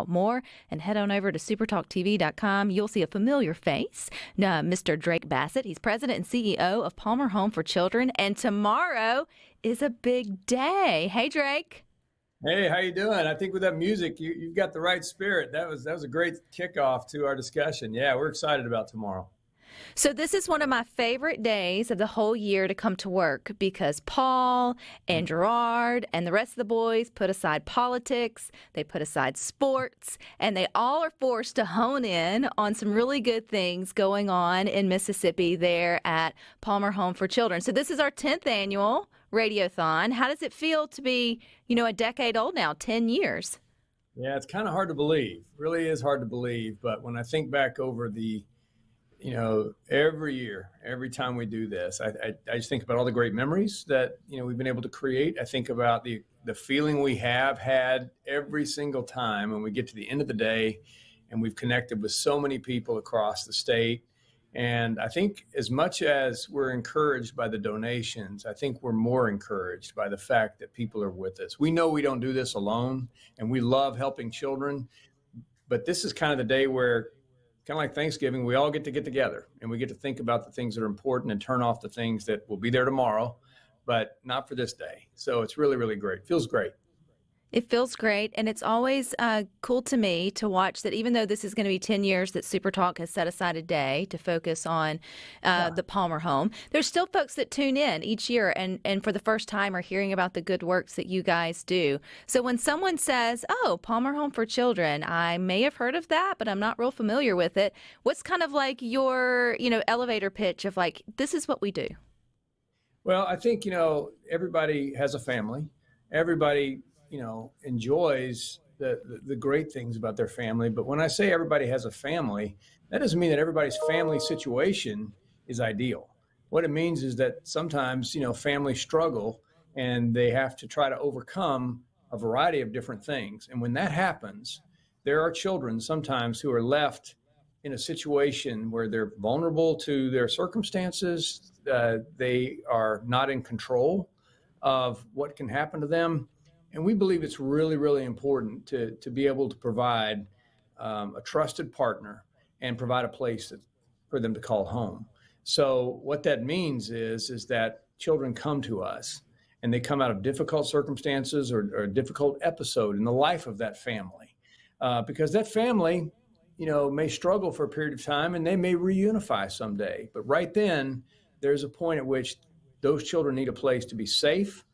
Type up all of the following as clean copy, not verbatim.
out more and head on over to supertalktv.com. You'll see a familiar face, Mr. Drake Bassett. He's president and CEO of Palmer Home for Children. And tomorrow is a big day. Hey, Drake. Hey, how you doing? I think with that music, you've got the right spirit. That was a great kickoff to our discussion. Yeah, we're excited about tomorrow. So this is one of my favorite days of the whole year to come to work because Paul and Gerard and the rest of the boys put aside politics, they put aside sports, and they all are forced to hone in on some really good things going on in Mississippi there at Palmer Home for Children. So this is our 10th annual Radiothon. How does it feel to be, a decade old now, 10 years? Yeah, it's kind of hard to believe. Really is hard to believe. But when I think back over every year, every time we do this, I just think about all the great memories that, we've been able to create. I think about the feeling we have had every single time when we get to the end of the day and we've connected with so many people across the state. And I think as much as we're encouraged by the donations, I think we're more encouraged by the fact that people are with us. We know we don't do this alone and we love helping children, but this is kind of the day where, kind of like Thanksgiving, we all get together and we get to think about the things that are important and turn off the things that will be there tomorrow, but not for this day. So it's really, really great. Feels great. It feels great, and it's always cool to me to watch that even though this is going to be 10 years that SuperTalk has set aside a day to focus on the Palmer home, there's still folks that tune in each year and for the first time are hearing about the good works that you guys do. So when someone says, oh, Palmer Home for Children, I may have heard of that, but I'm not real familiar with it. What's kind of like your, elevator pitch of like, this is what we do? Well, I think, everybody has a family. Everybody enjoys the great things about their family. But when I say everybody has a family, that doesn't mean that everybody's family situation is ideal. What it means is that sometimes, families struggle and they have to try to overcome a variety of different things. And when that happens, there are children sometimes who are left in a situation where they're vulnerable to their circumstances. They are not in control of what can happen to them. And we believe it's really, really important to be able to provide a trusted partner and provide a place for them to call home. So what that means is that children come to us and they come out of difficult circumstances or a difficult episode in the life of that family. Because that family, may struggle for a period of time and they may reunify someday. But right then, there's a point at which those children need a place to be safe.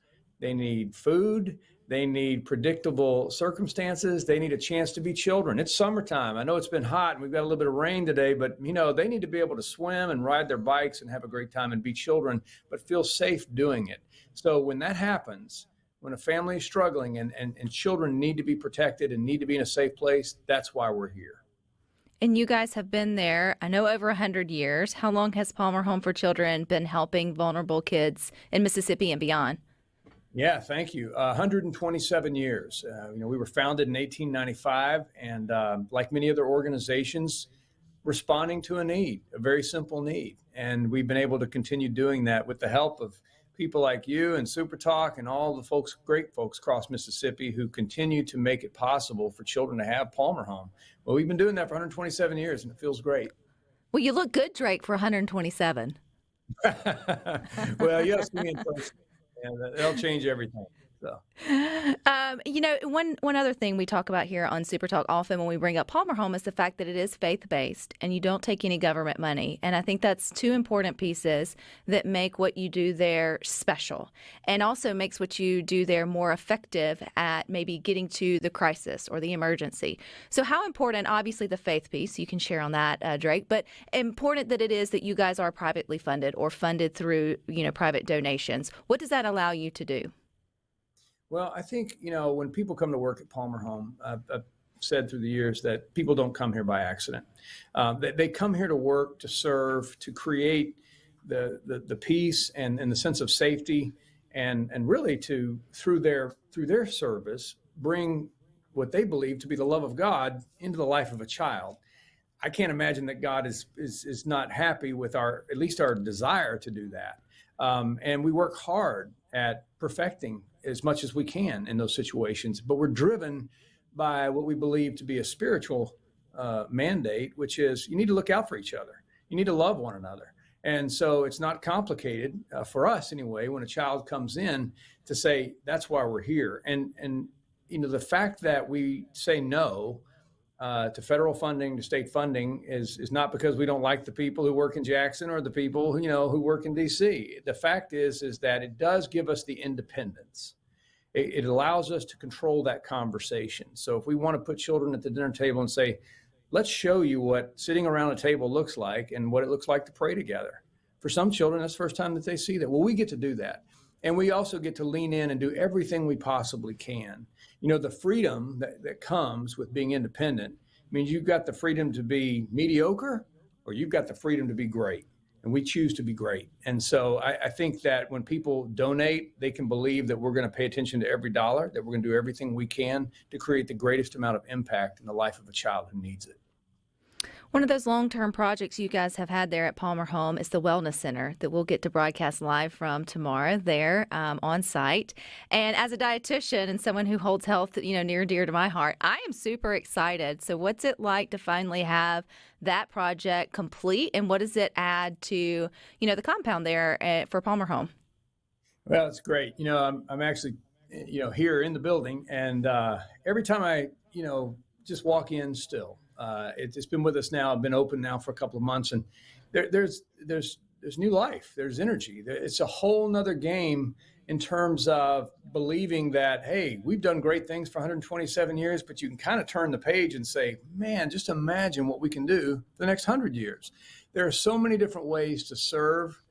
They need food. They need predictable circumstances. They need a chance to be children. It's summertime. I know it's been hot and we've got a little bit of rain today, but they need to be able to swim and ride their bikes and have a great time and be children, but feel safe doing it. So when that happens, when a family is struggling and children need to be protected and need to be in a safe place, that's why we're here. And you guys have been there, I know, over 100 years. How long has Palmer Home for Children been helping vulnerable kids in Mississippi and beyond? Yeah, thank you. 127 years. We were founded in 1895 and like many other organizations, responding to a need, a very simple need. And we've been able to continue doing that with the help of people like you and SuperTalk and all the great folks across Mississippi who continue to make it possible for children to have Palmer Home. Well, we've been doing that for 127 years and it feels great. Well, you look good, Drake, for 127. Well, you got to see me in person. And that'll change everything. So, one other thing we talk about here on SuperTalk often when we bring up Palmer Home is the fact that it is faith-based and you don't take any government money. And I think that's two important pieces that make what you do there special and also makes what you do there more effective at maybe getting to the crisis or the emergency. So how important, obviously the faith piece, you can share on that, Drake, but important that it is that you guys are privately funded or funded through, private donations. What does that allow you to do? Well, I think, when people come to work at Palmer Home, I've said through the years that people don't come here by accident. They come here to work, to serve, to create the peace and the sense of safety and really to, through their service, bring what they believe to be the love of God into the life of a child. I can't imagine that God is not happy with at least our desire to do that. And we work hard at perfecting as much as we can in those situations, but we're driven by what we believe to be a spiritual mandate, which is you need to look out for each other. You need to love one another. And so it's not complicated for us anyway, when a child comes in to say, that's why we're here. And the fact that we say no to federal funding, to state funding is not because we don't like the people who work in Jackson or the people who work in DC. The fact is that it does give us the independence. It allows us to control that conversation. So if we want to put children at the dinner table and say, let's show you what sitting around a table looks like and what it looks like to pray together. For some children, that's the first time that they see that. Well, we get to do that. And we also get to lean in and do everything we possibly can. The freedom that comes with being independent means you've got the freedom to be mediocre or you've got the freedom to be great. And we choose to be great. And so I think that when people donate, they can believe that we're going to pay attention to every dollar, that we're going to do everything we can to create the greatest amount of impact in the life of a child who needs it. One of those long-term projects you guys have had there at Palmer Home is the Wellness Center that we'll get to broadcast live from tomorrow there on site. And as a dietitian and someone who holds health, near and dear to my heart, I am super excited. So what's it like to finally have that project complete, and what does it add to, the compound there for Palmer Home? Well, it's great. I'm actually, here in the building, and every time I, just walk in still. It's been with us now. I've been open now for a couple of months, and there's new life. There's energy. It's a whole nother game in terms of believing that, hey, we've done great things for 127 years, but you can kind of turn the page and say, man, just imagine what we can do for the next 100 years. There are so many different ways to serve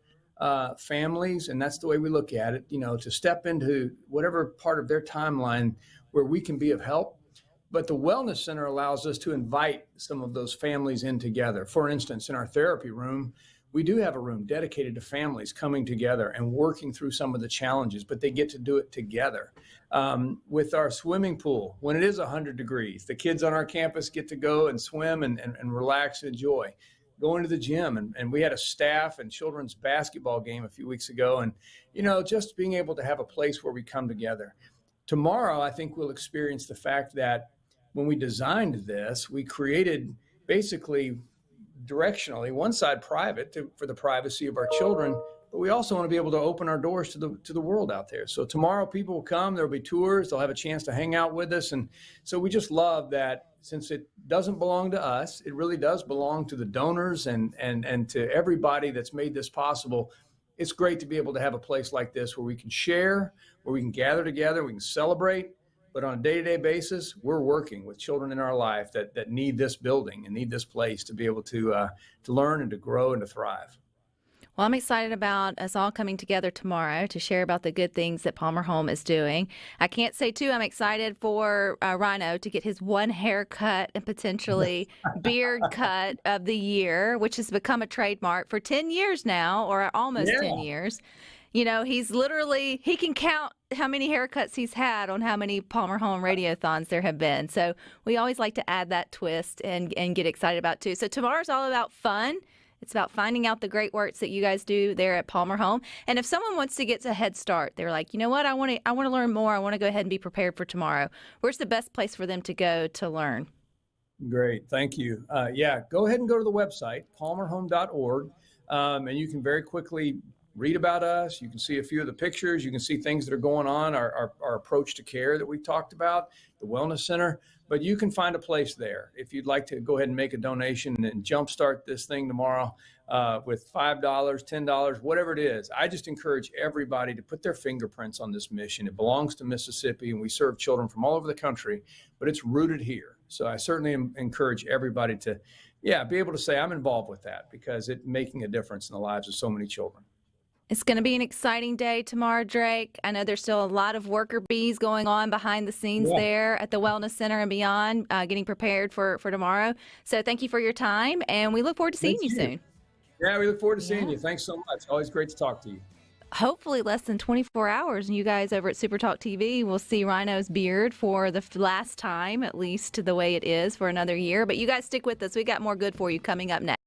families, and that's the way we look at it, to step into whatever part of their timeline where we can be of help. But the Wellness Center allows us to invite some of those families in together. For instance, in our therapy room, we do have a room dedicated to families coming together and working through some of the challenges, but they get to do it together. With our swimming pool, when it is 100 degrees, the kids on our campus get to go and swim and relax and enjoy. Going to the gym, and we had a staff and children's basketball game a few weeks ago, and just being able to have a place where we come together. Tomorrow, I think we'll experience the fact that when we designed this, we created basically directionally one side private for the privacy of our children, but we also want to be able to open our doors to the world out there. So tomorrow people will come, there'll be tours, they'll have a chance to hang out with us. And so we just love that since it doesn't belong to us, it really does belong to the donors and to everybody that's made this possible. It's great to be able to have a place like this where we can share, where we can gather together, we can celebrate. But on a day-to-day basis, we're working with children in our life that need this building and need this place to be able to learn and to grow and to thrive. Well, I'm excited about us all coming together tomorrow to share about the good things that Palmer Home is doing. I can't say, too, I'm excited for Rhino to get his one haircut and potentially beard cut of the year, which has become a trademark for 10 years now, or almost 10 years. He can count how many haircuts he's had on how many Palmer Home Radiothons there have been. So we always like to add that twist and get excited about too. So tomorrow's all about fun. It's about finding out the great works that you guys do there at Palmer Home. And if someone wants to get a head start, they're like, you know what, I want to learn more. I want to go ahead and be prepared for tomorrow. Where's the best place for them to go to learn? Great. Thank you. Go ahead and go to the website, palmerhome.org, and you can very quickly read about us. You can see a few of the pictures. You can see things that are going on, our approach to care that we talked about, the Wellness Center. But you can find a place there if you'd like to go ahead and make a donation and jumpstart this thing tomorrow with $5, $10, whatever it is. I just encourage everybody to put their fingerprints on this mission. It belongs to Mississippi, and we serve children from all over the country, but it's rooted here. So I certainly encourage everybody to, be able to say I'm involved with that because it's making a difference in the lives of so many children. It's going to be an exciting day tomorrow, Drake. I know there's still a lot of worker bees going on behind the scenes there at the Wellness Center and beyond, getting prepared for tomorrow. So thank you for your time, and we look forward to seeing you soon. Yeah, we look forward to seeing you. Thanks so much. Always great to talk to you. Hopefully less than 24 hours, and you guys over at SuperTalk TV will see Rhino's beard for the last time, at least the way it is for another year. But you guys stick with us. We got more good for you coming up next.